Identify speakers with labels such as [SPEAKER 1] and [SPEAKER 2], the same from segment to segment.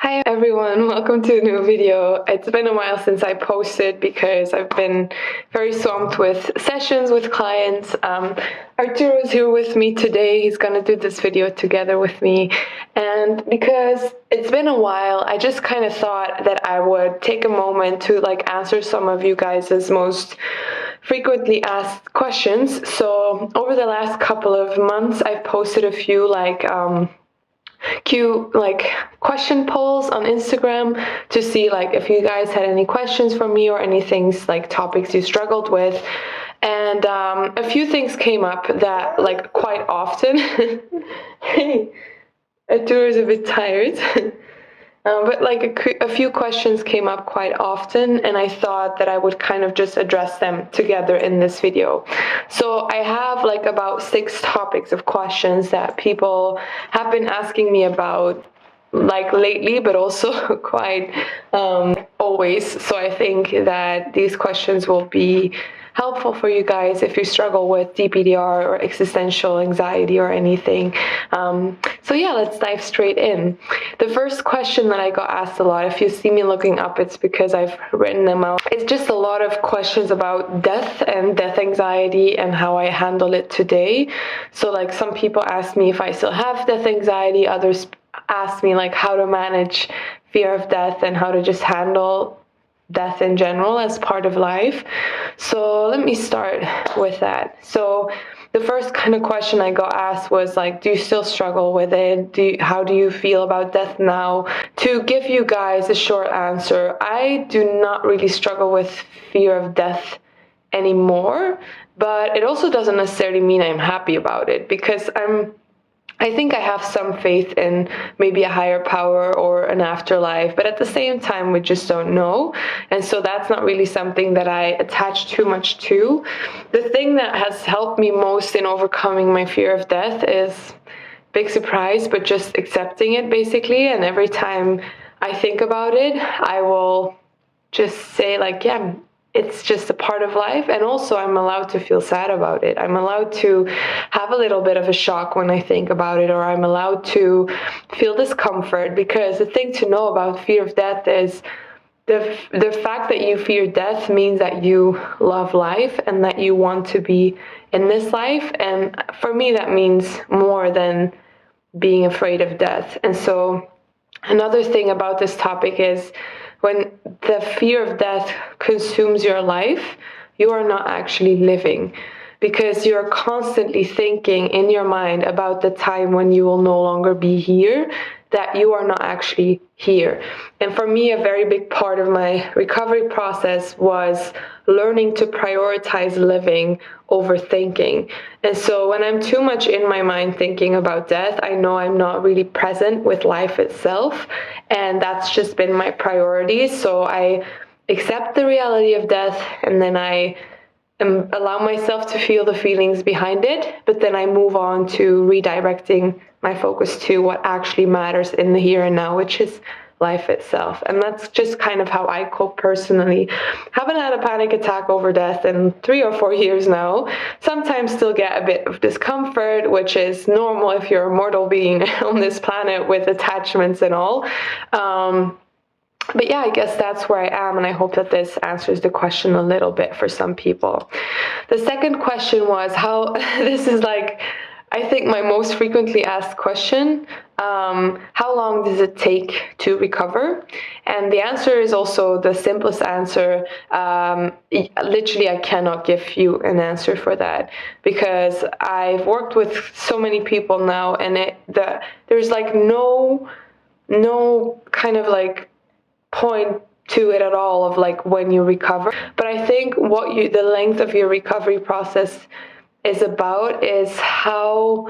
[SPEAKER 1] Hi everyone, welcome to a new video. It's been a while since I posted because I've been very swamped with sessions with clients. Arturo is here with me today. He's going to do this video together with me. And because it's been a while, I just kind of thought that I would take a moment to answer some of you guys' most frequently asked questions. So over the last couple of months, I've posted a few question polls on Instagram to see if you guys had any questions for me or any things topics you struggled with. And a few things came up that quite often. Hey, Arturo is a bit tired. But a few questions came up quite often, and I thought that I would kind of just address them together in this video. So I have about 6 topics of questions that people have been asking me about lately, but also quite always. So I think that these questions will be helpful for you guys if you struggle with DPDR or existential anxiety or anything. So yeah, let's dive straight in. The first question that I got asked a lot, if you see me looking up, it's because I've written them out. It's just a lot of questions about death and death anxiety and how I handle it today. So some people ask me if I still have death anxiety, others ask me how to manage fear of death and how to just handle death in general as part of life. So let me start with that. So the first kind of question I got asked was do you still struggle with it? How do you feel about death now? To give you guys a short answer, I do not really struggle with fear of death anymore, but it also doesn't necessarily mean I'm happy about it, because I think I have some faith in maybe a higher power or an afterlife, but at the same time, we just don't know. And so that's not really something that I attach too much to. The thing that has helped me most in overcoming my fear of death is, big surprise, but just accepting it basically. And every time I think about it, I will just say yeah, it's just a part of life. And also I'm allowed to feel sad about it. I'm allowed to have a little bit of a shock when I think about it, or I'm allowed to feel discomfort, because the thing to know about fear of death is the fact that you fear death means that you love life and that you want to be in this life. And for me, that means more than being afraid of death. And so another thing about this topic is, when the fear of death consumes your life, you are not actually living, because you're constantly thinking in your mind about the time when you will no longer be here, that you are not actually here. And for me, a very big part of my recovery process was learning to prioritize living over thinking. And so when I'm too much in my mind thinking about death, I know I'm not really present with life itself. And that's just been my priority. So I accept the reality of death, and then I allow myself to feel the feelings behind it, but then I move on to redirecting my focus to what actually matters in the here and now, which is life itself. And that's just kind of how I cope personally. Haven't had a panic attack over death in 3 or 4 years now. Sometimes still get a bit of discomfort, which is normal if you're a mortal being on this planet with attachments and all. But yeah, I guess that's where I am, and I hope that this answers the question a little bit for some people. The second question was how, this is I think my most frequently asked question, how long does it take to recover? And the answer is also the simplest answer. Literally, I cannot give you an answer for that, because I've worked with so many people now, and there's no kind of point to it at all of when you recover. But I think the length of your recovery process is about is how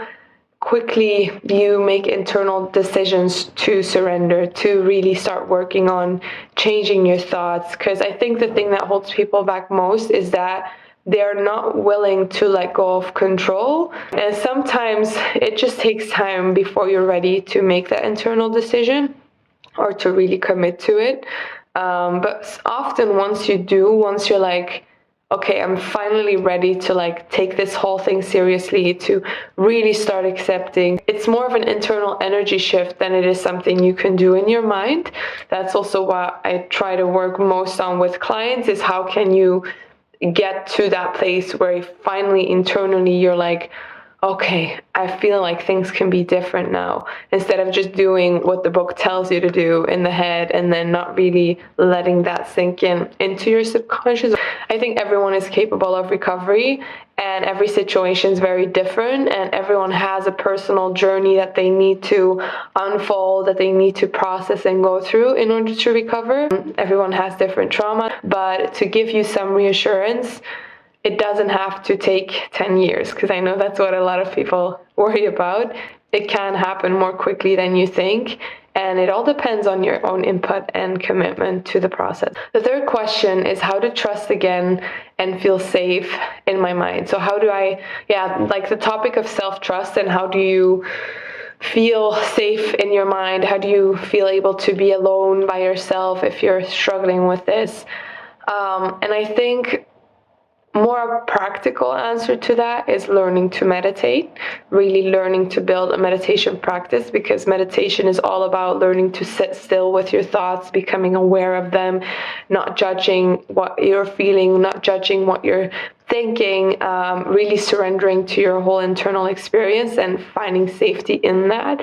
[SPEAKER 1] quickly you make internal decisions to surrender, to really start working on changing your thoughts. Because I think the thing that holds people back most is that they're not willing to let go of control. And sometimes it just takes time before you're ready to make that internal decision or to really commit to it. But often once you're okay, I'm finally ready to like take this whole thing seriously, to really start accepting. It's more of an internal energy shift than it is something you can do in your mind. That's also what I try to work most on with clients, is how can you get to that place where finally internally you're like, okay, I feel like things can be different now, instead of just doing what the book tells you to do in the head and then not really letting that sink into your subconscious. I think everyone is capable of recovery, and every situation is very different, and everyone has a personal journey that they need to unfold, that they need to process and go through in order to recover. Everyone has different trauma, but to give you some reassurance, it doesn't have to take 10 years, because I know that's what a lot of people worry about. It can happen more quickly than you think, and it all depends on your own input and commitment to the process. The third question is how to trust again and feel safe in my mind. So how do I, like the topic of self-trust, and how do you feel safe in your mind? How do you feel able to be alone by yourself if you're struggling with this? And I think more practical answer to that is learning to meditate, really learning to build a meditation practice, because meditation is all about learning to sit still with your thoughts, becoming aware of them, not judging what you're feeling, not judging what you're thinking, really surrendering to your whole internal experience and finding safety in that,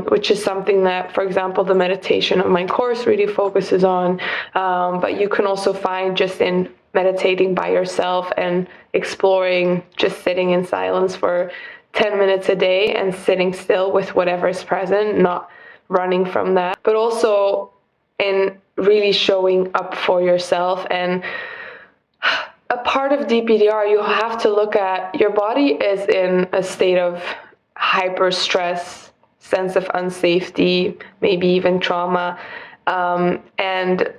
[SPEAKER 1] which is something that, for example, the meditation of my course really focuses on. But you can also find just in meditating by yourself and exploring, just sitting in silence for 10 minutes a day and sitting still with whatever is present, not running from that, but also in really showing up for yourself. And a part of DPDR, you have to look at your body is in a state of hyper stress, sense of unsafety, maybe even trauma, and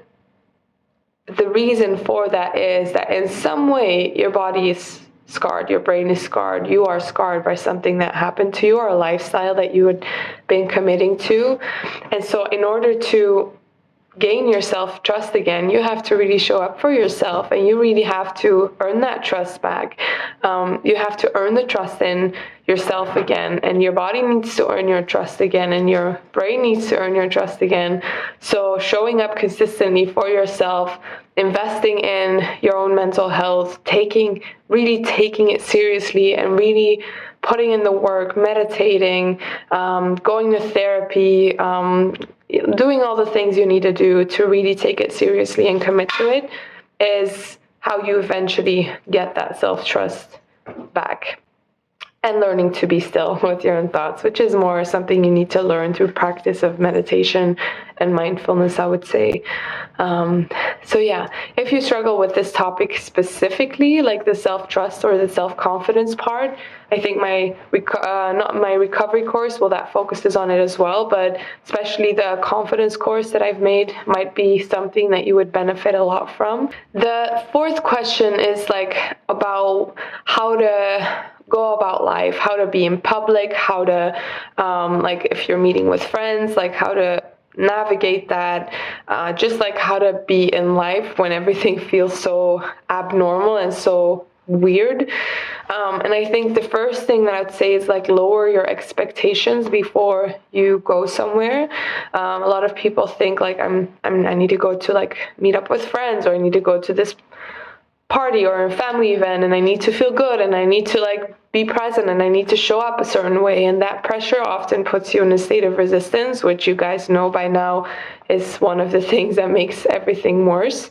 [SPEAKER 1] the reason for that is that in some way your body is scarred, your brain is scarred, you are scarred by something that happened to you or a lifestyle that you had been committing to. And so in order to gain your self-trust again, you have to really show up for yourself, and you really have to earn that trust back. You have to earn the trust in yourself again, and your body needs to earn your trust again, and your brain needs to earn your trust again. So showing up consistently for yourself, investing in your own mental health, really taking it seriously, and really putting in the work, meditating, going to therapy, doing all the things you need to do to really take it seriously and commit to it, is how you eventually get that self-trust back. And learning to be still with your own thoughts, which is more something you need to learn through practice of meditation and mindfulness, I would say. So yeah, if you struggle with this topic specifically, like the self-trust or the self-confidence part, I think my recovery course, well, that focuses on it as well, but especially the confidence course that I've made might be something that you would benefit a lot from. The fourth question is like about how to go about life, how to be in public, how to, like if you're meeting with friends, like how to navigate that, just like how to be in life when everything feels so abnormal and so weird. And I think the first thing that I'd say is like lower your expectations before you go somewhere. A lot of people think like I need to go to like meet up with friends, or I need to go to this party or a family event, and I need to feel good, and I need to like be present, and I need to show up a certain way. And that pressure often puts you in a state of resistance, which you guys know by now is one of the things that makes everything worse.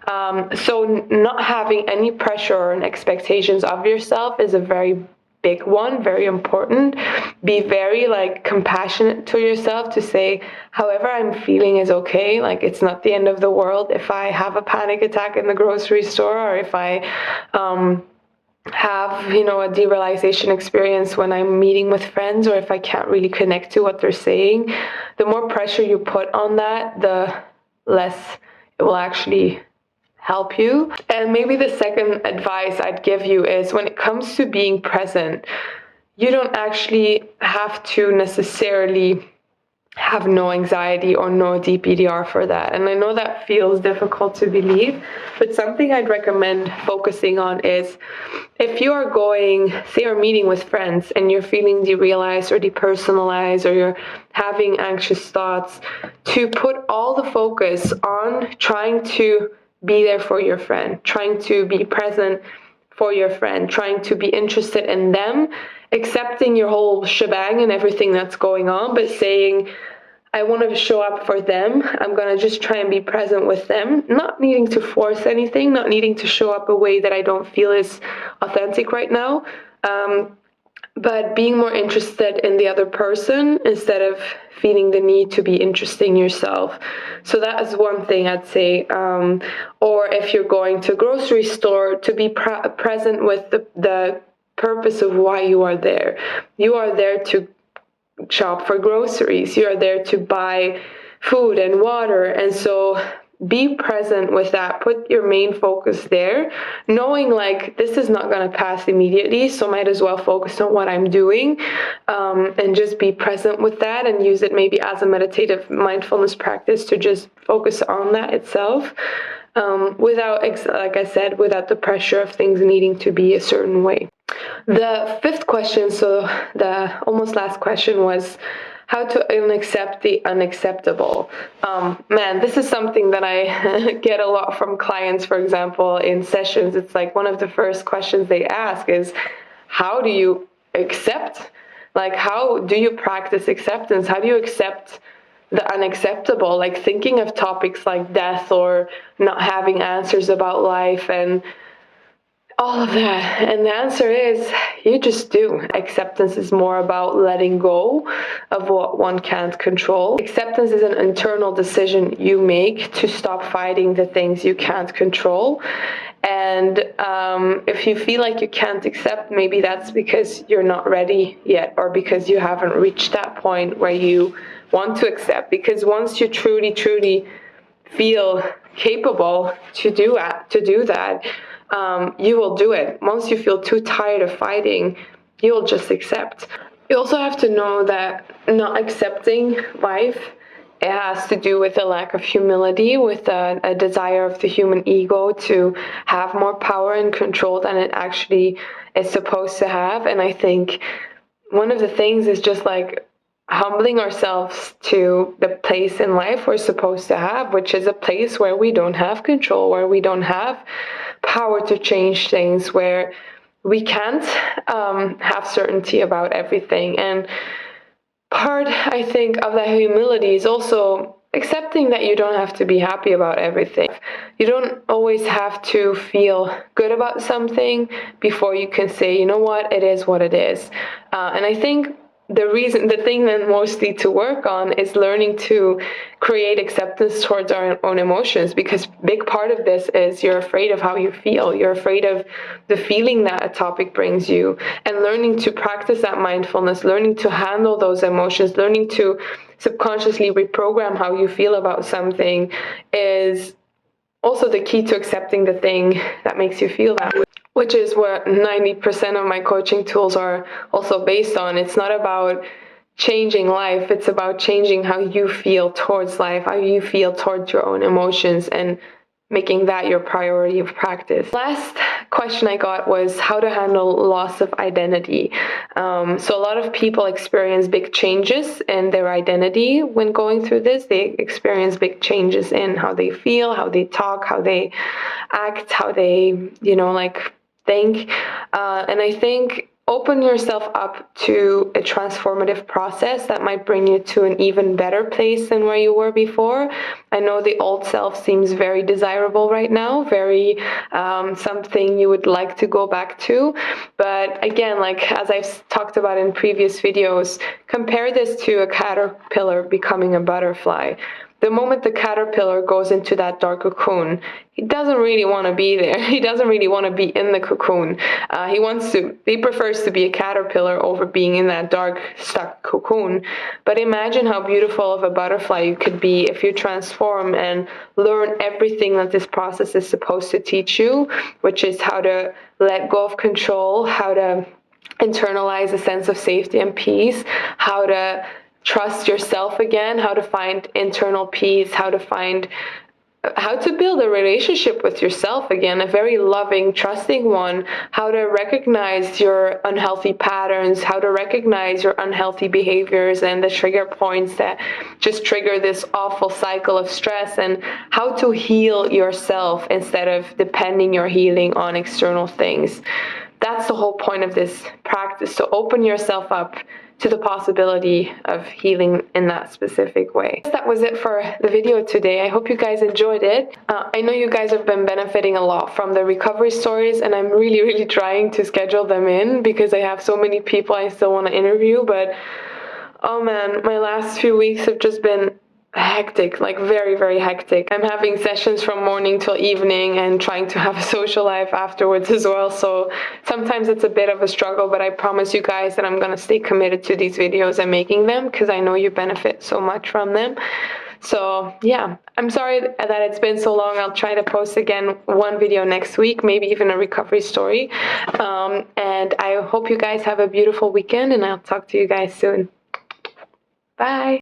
[SPEAKER 1] So not having any pressure or expectations of yourself is a very big one, very important. Be very like compassionate to yourself, to say, however I'm feeling is okay. Like it's not the end of the world if I have a panic attack in the grocery store, or if I have, a derealization experience when I'm meeting with friends, or if I can't really connect to what they're saying. The more pressure you put on that, the less it will actually help you. And maybe the second advice I'd give you is, when it comes to being present, you don't actually have to necessarily have no anxiety or no DPDR for that. And I know that feels difficult to believe, but something I'd recommend focusing on is if you are going, say you're meeting with friends and you're feeling derealized or depersonalized or you're having anxious thoughts, to put all the focus on trying to be there for your friend, trying to be present for your friend, trying to be interested in them, accepting your whole shebang and everything that's going on, but saying, I want to show up for them. I'm going to just try and be present with them, not needing to force anything, not needing to show up a way that I don't feel is authentic right now, but being more interested in the other person instead of feeling the need to be interested in yourself. So that is one thing I'd say. Or if you're going to a grocery store, to be present with the purpose of why you are there. You are there to shop for groceries. You are there to buy food and water. And so be present with that. Put your main focus there, knowing like this is not going to pass immediately, so might as well focus on what I'm doing, and just be present with that and use it maybe as a meditative mindfulness practice to just focus on that itself, without, like I said, without the pressure of things needing to be a certain way. The fifth question, so the almost last question, was how to accept the unacceptable. Man, this is something that I get a lot from clients, for example, in sessions. It's like one of the first questions they ask is, how do you accept? Like, how do you practice acceptance? How do you accept the unacceptable? Like thinking of topics like death or not having answers about life and all of that. And the answer is you just do. Acceptance is more about letting go of what one can't control. Acceptance is an internal decision you make to stop fighting the things you can't control. And if you feel like you can't accept, maybe that's because you're not ready yet, or because you haven't reached that point where you want to accept. Because once you truly, truly feel capable to do that, you will do it. Once you feel too tired of fighting, you'll just accept. You also have to know that not accepting life, it has to do with a lack of humility, with a desire of the human ego to have more power and control than it actually is supposed to have. And I think one of the things is just like humbling ourselves to the place in life we're supposed to have, which is a place where we don't have control, where we don't have power to change things, where we can't have certainty about everything. And part, I think, of that humility is also accepting that you don't have to be happy about everything. You don't always have to feel good about something before you can say, you know what it is. And I think the thing that mostly to work on is learning to create acceptance towards our own emotions, because big part of this is you're afraid of how you feel. You're afraid of the feeling that a topic brings you, and learning to practice that mindfulness, learning to handle those emotions, learning to subconsciously reprogram how you feel about something is also the key to accepting the thing that makes you feel that way, which is what 90% of my coaching tools are also based on. It's not about changing life, it's about changing how you feel towards life, how you feel towards your own emotions, and making that your priority of practice. Last question I got was how to handle loss of identity. So a lot of people experience big changes in their identity when going through this. They experience big changes in how they feel, how they talk, how they act, how they, think. And I think open yourself up to a transformative process that might bring you to an even better place than where you were before. I know the old self seems very desirable right now, very something you would like to go back to. But again, like as I've talked about in previous videos, compare this to a caterpillar becoming a butterfly. The moment the caterpillar goes into that dark cocoon, he doesn't really want to be there. He doesn't really want to be in the cocoon. He prefers to be a caterpillar over being in that dark, stuck cocoon. But imagine how beautiful of a butterfly you could be if you transform and learn everything that this process is supposed to teach you, which is how to let go of control, how to internalize a sense of safety and peace, how to trust yourself again, how to find internal peace, how to build a relationship with yourself again, a very loving, trusting one, how to recognize your unhealthy patterns, how to recognize your unhealthy behaviors and the trigger points that just trigger this awful cycle of stress, and how to heal yourself instead of depending your healing on external things. That's the whole point of this practice, to open yourself up to the possibility of healing in that specific way. That was it for the video today. I hope you guys enjoyed it. I know you guys have been benefiting a lot from the recovery stories, and I'm really trying to schedule them in because I have so many people I still want to interview, but oh man, my last few weeks have just been hectic, like very hectic. I'm having sessions from morning till evening and trying to have a social life afterwards as well, so sometimes it's a bit of a struggle, but I promise you guys that I'm gonna stay committed to these videos and making them because I know you benefit so much from them. So yeah, I'm sorry that it's been so long. I'll try to post again one video next week, maybe even a recovery story, and I hope you guys have a beautiful weekend, and I'll talk to you guys soon. Bye.